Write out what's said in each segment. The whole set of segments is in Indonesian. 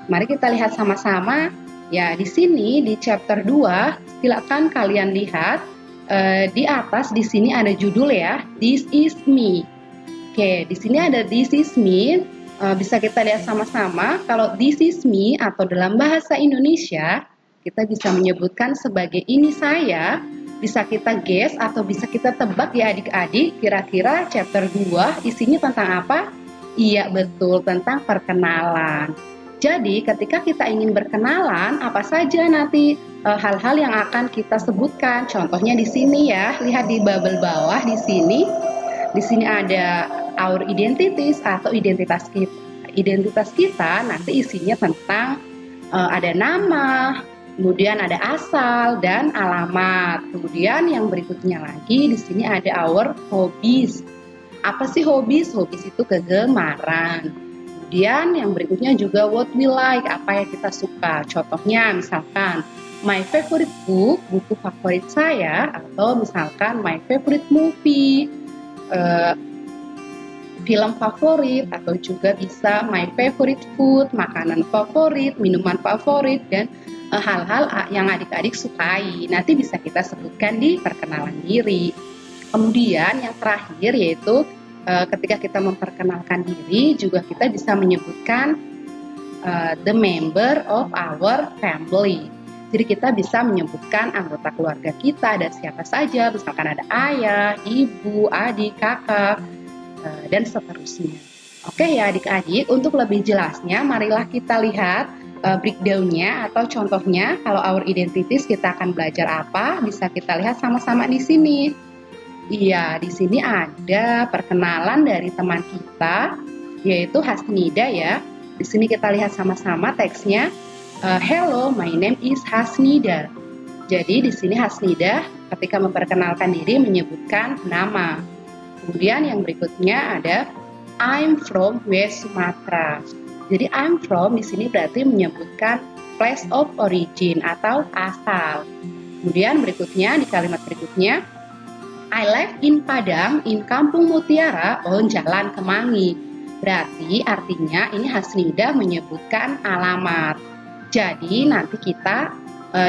Mari kita lihat sama-sama. Ya, di sini di chapter 2, silakan kalian lihat di atas di sini ada judul ya, This is me. Oke, di sini ada This is me. Bisa kita lihat sama-sama kalau This is me atau dalam bahasa Indonesia kita bisa menyebutkan sebagai ini saya. Bisa kita guess atau bisa kita tebak ya adik-adik, kira-kira chapter 2 isinya tentang apa? Iya, betul, tentang perkenalan. Jadi ketika kita ingin berkenalan, apa saja nanti hal-hal yang akan kita sebutkan. Contohnya di sini ya, lihat di bubble bawah di sini. Di sini ada our identities atau identitas kita. Identitas kita nanti isinya tentang ada nama, kemudian ada asal dan alamat. Kemudian yang berikutnya lagi di sini ada our hobbies. Apa sih hobbies? Hobbies itu kegemaran. Kemudian yang berikutnya juga what we like, apa yang kita suka. Contohnya misalkan my favorite book, buku favorit saya, atau misalkan my favorite movie, film favorit, atau juga bisa my favorite food, makanan favorit, minuman favorit, dan hal-hal yang adik-adik sukai. Nanti bisa kita sebutkan di perkenalan diri. Kemudian yang terakhir yaitu ketika kita memperkenalkan diri juga kita bisa menyebutkan the member of our family. Jadi kita bisa menyebutkan anggota keluarga kita ada siapa saja, misalkan ada ayah, ibu, adik, kakak, dan seterusnya. Oke ya adik-adik, untuk lebih jelasnya marilah kita lihat breakdown-nya atau contohnya. Kalau our identities kita akan belajar apa, bisa kita lihat sama-sama di sini. Iya, di sini ada perkenalan dari teman kita, yaitu Hasnida ya. Di sini kita lihat sama-sama teksnya. Hello, my name is Hasnida. Jadi di sini Hasnida ketika memperkenalkan diri menyebutkan nama. Kemudian yang berikutnya ada I'm from West Sumatra. Jadi I'm from di sini berarti menyebutkan place of origin atau asal. Kemudian berikutnya di kalimat berikutnya I live in Padang, in Kampung Mutiara, on Jalan Kemangi. Berarti artinya ini Hasnida menyebutkan alamat. Jadi nanti kita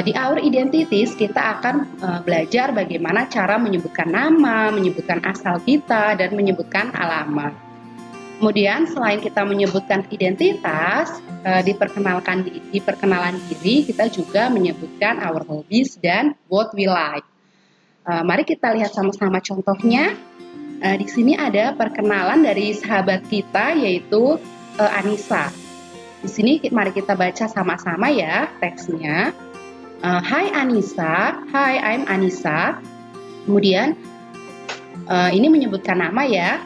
di our identities kita akan belajar bagaimana cara menyebutkan nama, menyebutkan asal kita, dan menyebutkan alamat. Kemudian selain kita menyebutkan identitas, di perkenalan diri kita juga menyebutkan our hobbies dan what we like. Mari kita lihat sama-sama contohnya. Di sini ada perkenalan dari sahabat kita yaitu Anissa. Di sini mari kita baca sama-sama ya teksnya. Hi Anissa, hi I'm Anissa. Kemudian ini menyebutkan nama ya.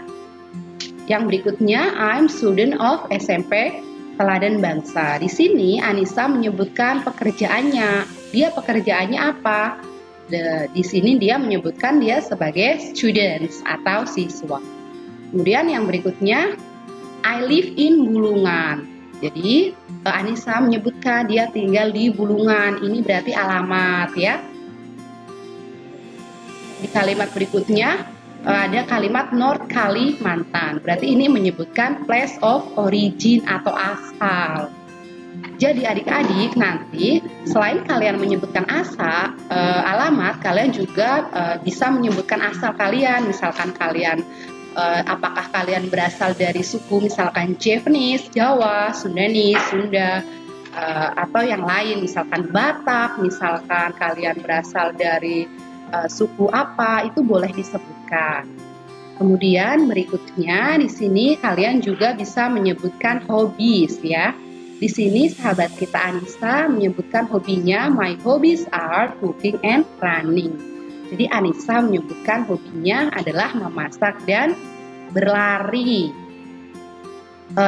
Yang berikutnya I'm student of SMP Teladan Bangsa. Di sini Anissa menyebutkan pekerjaannya. Dia pekerjaannya apa? Di sini dia menyebutkan dia sebagai students atau siswa. Kemudian yang berikutnya I live in Bulungan. Jadi Anissa menyebutkan dia tinggal di Bulungan. Ini berarti alamat ya. Di kalimat berikutnya ada kalimat North Kalimantan. Berarti ini menyebutkan place of origin atau asal. Jadi adik-adik nanti selain kalian menyebutkan asal, alamat, kalian juga bisa menyebutkan asal kalian. Misalkan kalian, apakah kalian berasal dari suku misalkan Javanese, Jawa, Sundanese, Sunda, atau yang lain, misalkan Batak, misalkan kalian berasal dari suku apa, itu boleh disebutkan. Kemudian berikutnya di sini kalian juga bisa menyebutkan hobbies ya. Di sini sahabat kita Anissa menyebutkan hobinya, my hobbies are cooking and running. Jadi Anissa menyebutkan hobinya adalah memasak dan berlari.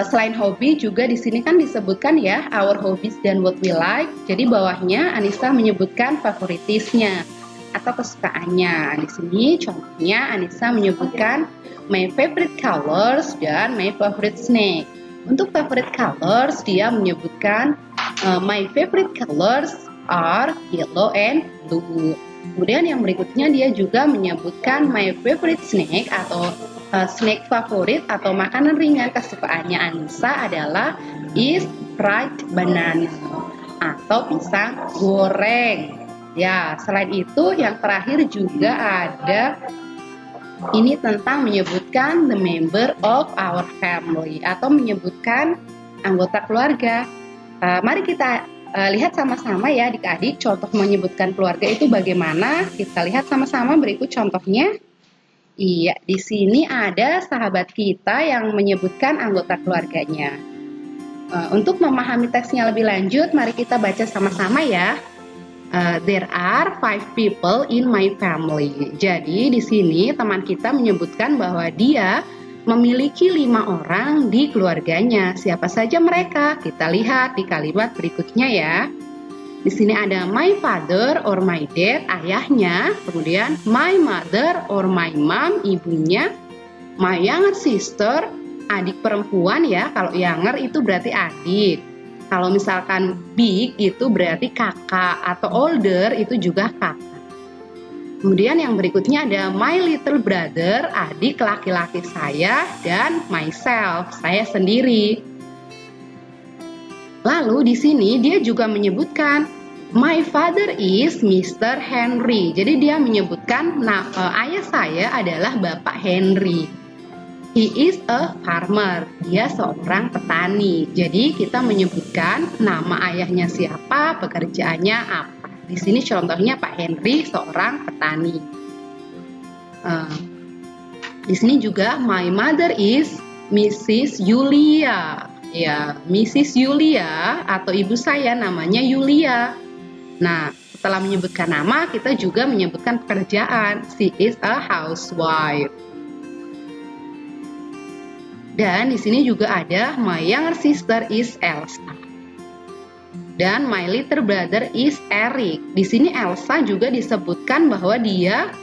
Selain hobi juga di sini kan disebutkan ya our hobbies dan what we like. Jadi bawahnya Anissa menyebutkan favoritisnya atau kesukaannya. Di sini contohnya Anissa menyebutkan my favorite colors dan my favorite snack. Untuk favorite colors dia menyebutkan my favorite colors are yellow and blue. Kemudian yang berikutnya dia juga menyebutkan my favorite snack atau snack favorit atau makanan ringan kesukaannya Anissa adalah is fried banana atau pisang goreng. Ya, selain itu yang terakhir juga ada ini tentang menyebutkan the member of our family atau menyebutkan anggota keluarga. Mari kita lihat sama-sama ya adik-adik contoh menyebutkan keluarga itu bagaimana. Kita lihat sama-sama berikut contohnya. Iya, di sini ada sahabat kita yang menyebutkan anggota keluarganya. Untuk memahami teksnya lebih lanjut, mari kita baca sama-sama ya. There are 5 people in my family. Jadi di sini teman kita menyebutkan bahwa dia memiliki 5 orang di keluarganya. Siapa saja mereka? Kita lihat di kalimat berikutnya ya. Di sini ada my father or my dad, ayahnya. Kemudian my mother or my mom, ibunya. My younger sister, adik perempuan ya. Kalau younger itu berarti adik. Kalau misalkan big itu berarti kakak, atau older itu juga kakak. Kemudian yang berikutnya ada my little brother, adik laki-laki saya, dan myself, saya sendiri. Lalu di sini dia juga menyebutkan my father is Mr. Henry. Jadi dia menyebutkan ayah saya adalah Bapak Henry. He is a farmer. Dia seorang petani. Jadi kita menyebutkan nama ayahnya siapa, pekerjaannya apa. Di sini contohnya Pak Henry seorang petani. Di sini juga my mother is Mrs. Yulia. Ya, Mrs. Yulia atau ibu saya namanya Yulia. Nah, setelah menyebutkan nama, kita juga menyebutkan pekerjaan. She is a housewife. Dan di sini juga ada my younger sister is Elsa. Dan my little brother is Eric. Di sini Elsa juga disebutkan bahwa dia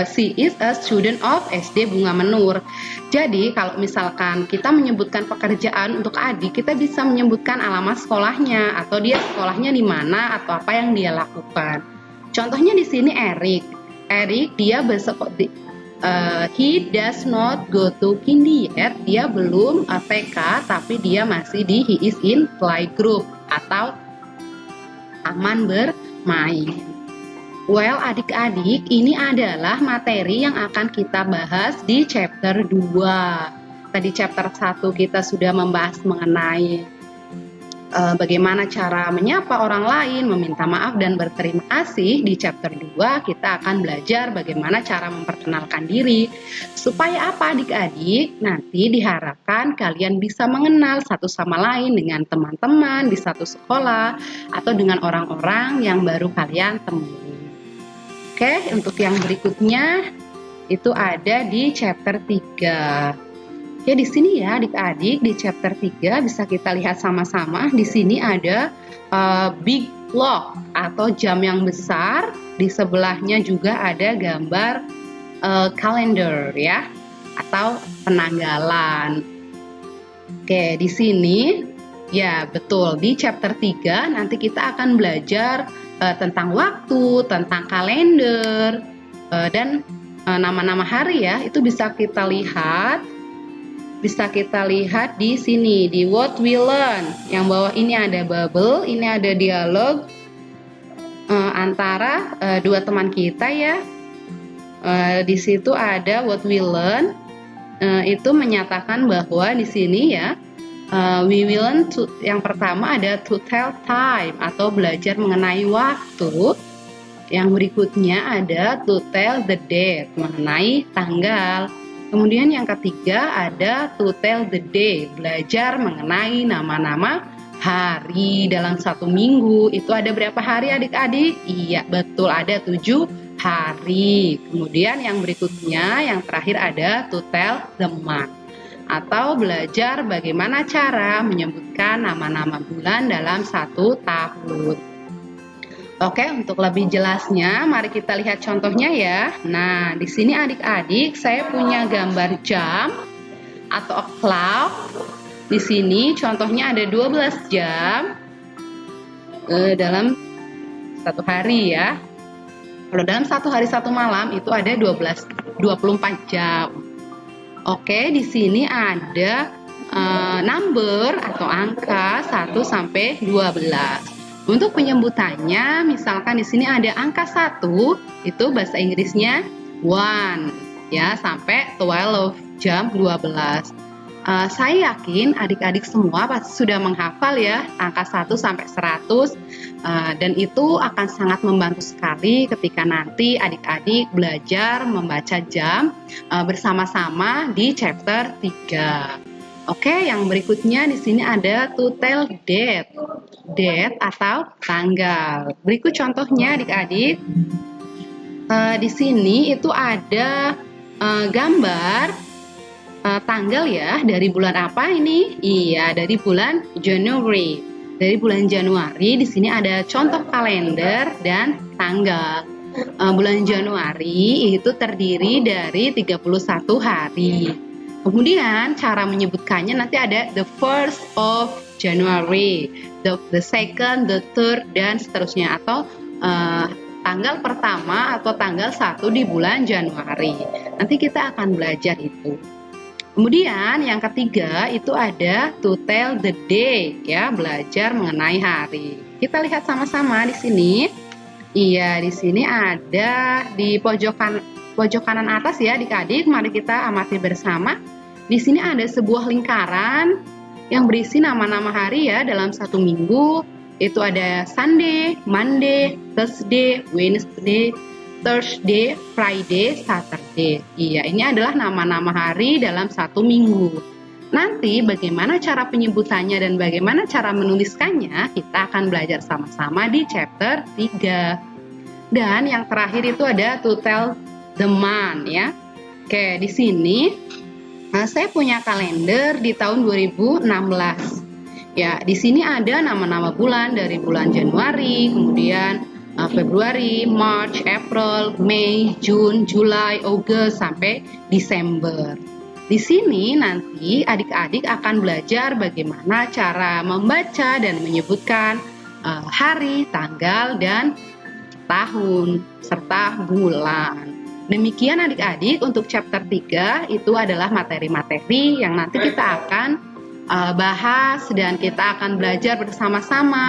she is a student of SD Bunga Menur. Jadi kalau misalkan kita menyebutkan pekerjaan untuk adik, kita bisa menyebutkan alamat sekolahnya atau dia sekolahnya di mana atau apa yang dia lakukan. Contohnya di sini Eric. Eric dia he does not go to kindy yet. Dia belum TK, tapi dia masih di he is in playgroup atau taman bermain. Well, adik-adik, ini adalah materi yang akan kita bahas di chapter 2. Tadi chapter 1 kita sudah membahas mengenai bagaimana cara menyapa orang lain, meminta maaf dan berterima kasih. Di chapter 2 kita akan belajar bagaimana cara memperkenalkan diri. Supaya apa adik-adik? Nanti diharapkan kalian bisa mengenal satu sama lain dengan teman-teman di satu sekolah atau dengan orang-orang yang baru kalian temui. Oke, untuk yang berikutnya itu ada di chapter 3. Oke, di sini ya adik-adik di chapter 3 bisa kita lihat sama-sama. Di sini ada big clock atau jam yang besar. Di sebelahnya juga ada gambar calendar ya atau penanggalan. Oke, di sini ya betul di chapter 3 nanti kita akan belajar tentang waktu, tentang kalender dan nama-nama hari ya. Itu bisa kita lihat. Di sini di what we learn. Yang bawah ini ada bubble, ini ada dialog antara dua teman kita ya. Di situ ada what we learn. Itu menyatakan bahwa di sini ya we will learn yang pertama ada to tell time atau belajar mengenai waktu. Yang berikutnya ada to tell the date mengenai tanggal. Kemudian yang ketiga ada to tell the day, belajar mengenai nama-nama hari dalam satu minggu. Itu ada berapa hari adik-adik? Iya betul, ada 7 hari. Kemudian yang berikutnya, yang terakhir ada to tell the month atau belajar bagaimana cara menyebutkan nama-nama bulan dalam 1 tahun. Oke, untuk lebih jelasnya, mari kita lihat contohnya ya. Nah, di sini adik-adik, saya punya gambar jam atau clock. Di sini contohnya ada 12 jam dalam 1 hari ya. Kalau dalam 1 hari 1 malam itu ada 24 jam. Oke, di sini ada number atau angka 1 sampai 12. Untuk penyebutannya, misalkan di sini ada angka 1, itu bahasa Inggrisnya 1 ya, sampai 12 jam 12. Saya yakin adik-adik semua pasti sudah menghafal ya angka 1 sampai 100, dan itu akan sangat membantu sekali ketika nanti adik-adik belajar membaca jam bersama-sama di chapter 3. Oke, yang berikutnya di sini ada to tell date. Date atau tanggal. Berikut contohnya adik-adik. Di sini itu ada gambar tanggal ya, dari bulan apa ini? Iya, dari bulan Januari. Dari bulan Januari di sini ada contoh kalender dan tanggal. Bulan Januari itu terdiri dari 31 hari. Kemudian cara menyebutkannya nanti ada the 1st of January, the second, the third, dan seterusnya, atau tanggal pertama atau tanggal 1 di bulan Januari. Nanti kita akan belajar itu. Kemudian yang ketiga itu ada to tell the day ya, belajar mengenai hari. Kita lihat sama-sama di sini. Iya, di sini ada di pojok kanan atas ya adik-adik, mari kita amati bersama. Di sini ada sebuah lingkaran yang berisi nama-nama hari ya dalam satu minggu. Itu ada Sunday, Monday, Thursday, Wednesday, Thursday, Friday, Saturday. Iya, ini adalah nama-nama hari dalam satu minggu. Nanti bagaimana cara penyebutannya dan bagaimana cara menuliskannya, kita akan belajar sama-sama di chapter 3. Dan yang terakhir itu ada to tell the month ya. Oke, di sini saya punya kalender di tahun 2016. Ya, di sini ada nama-nama bulan dari bulan Januari, kemudian Februari, March, April, Mei, June, July, August, sampai Desember. Di sini nanti adik-adik akan belajar bagaimana cara membaca dan menyebutkan hari, tanggal, dan tahun, serta bulan. Demikian adik-adik untuk chapter 3, itu adalah materi-materi yang nanti kita akan bahas dan kita akan belajar bersama-sama.